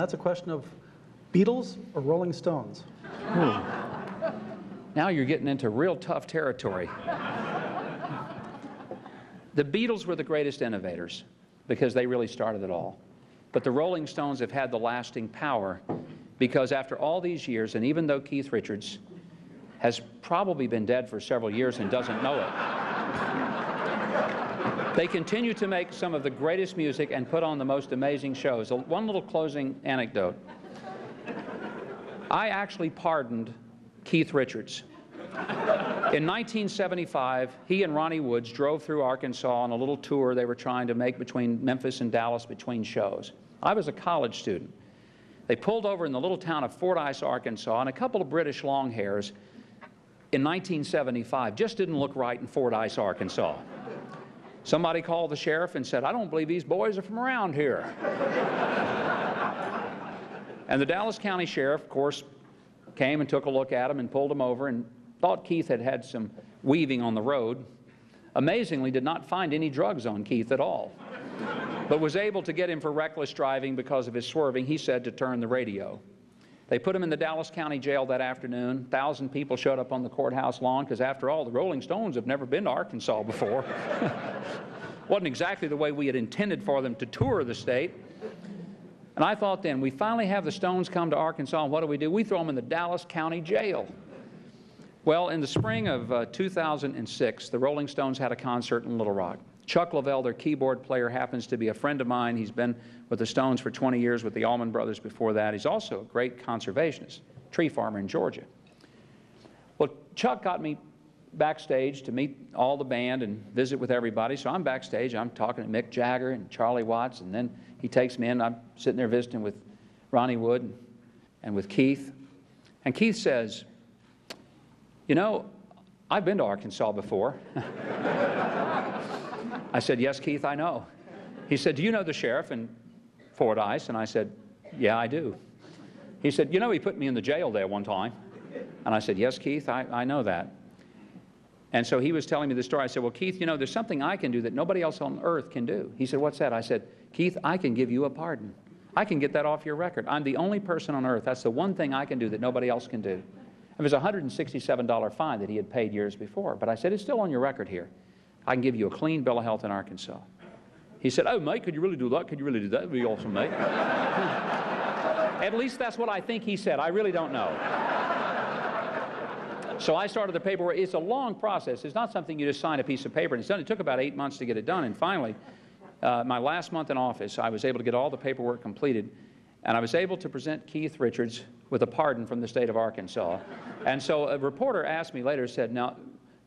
That's a question of Beatles or Rolling Stones. Ooh. Now you're getting into real tough territory. The Beatles were the greatest innovators because they really started it all. But the Rolling Stones have had the lasting power because after all these years, and even though Keith Richards has probably been dead for several years and doesn't know it, they continue to make some of the greatest music and put on the most amazing shows. One little closing anecdote. I actually pardoned Keith Richards. In 1975, he and Ronnie Woods drove through Arkansas on a little tour they were trying to make between Memphis and Dallas between shows. I was a college student. They pulled over in the little town of Fordyce, Arkansas, and a couple of British longhairs in 1975 just didn't look right in Fordyce, Arkansas. Somebody called the sheriff and said, "I don't believe these boys are from around here." And the Dallas County Sheriff, of course, came and took a look at him and pulled him over and thought Keith had had some weaving on the road. Amazingly, did not find any drugs on Keith at all, but was able to get him for reckless driving because of his swerving, he said, to turn the radio. They put him in the Dallas County Jail that afternoon. 1,000 people showed up on the courthouse lawn because, after all, the Rolling Stones have never been to Arkansas before. Wasn't exactly the way we had intended for them to tour the state. And I thought then, we finally have the Stones come to Arkansas, and what do? We throw them in the Dallas County Jail. Well, in the spring of 2006, the Rolling Stones had a concert in Little Rock. Chuck Leavell, their keyboard player, happens to be a friend of mine. He's been with the Stones for 20 years, with the Allman Brothers before that. He's also a great conservationist, tree farmer in Georgia. Well, Chuck got me backstage to meet all the band and visit with everybody. So I'm backstage, I'm talking to Mick Jagger and Charlie Watts, and then he takes me in. I'm sitting there visiting with Ronnie Wood and with Keith. And Keith says, "You know, I've been to Arkansas before." I said, "Yes, Keith, I know." He said, "Do you know the sheriff in Fordyce?" And I said, "Yeah, I do." He said, "You know, he put me in the jail there one time." And I said, "Yes, Keith, I know that." And so he was telling me the story. I said, "Well, Keith, you know, there's something I can do that nobody else on earth can do." He said, "What's that?" I said, "Keith, I can give you a pardon. I can get that off your record. I'm the only person on earth. That's the one thing I can do that nobody else can do." It was a $167 fine that he had paid years before. But I said, "It's still on your record here. I can give you a clean bill of health in Arkansas." He said, "Oh, mate, could you really do that? Could you really do that? That would be awesome, mate." At least that's what I think he said. I really don't know. So I started the paperwork. It's a long process. It's not something you just sign a piece of paper and it's done. It took about 8 months to get it done. And finally, my last month in office, I was able to get all the paperwork completed. And I was able to present Keith Richards with a pardon from the state of Arkansas. And so a reporter asked me later, said, "Now,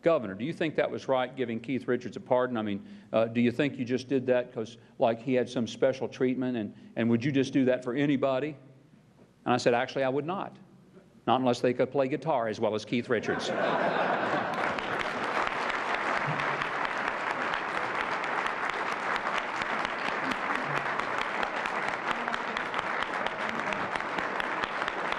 Governor, do you think that was right, giving Keith Richards a pardon? I mean, do you think you just did that because, like, he had some special treatment, and would you just do that for anybody?" And I said, "Actually, I would not. Not unless they could play guitar as well as Keith Richards."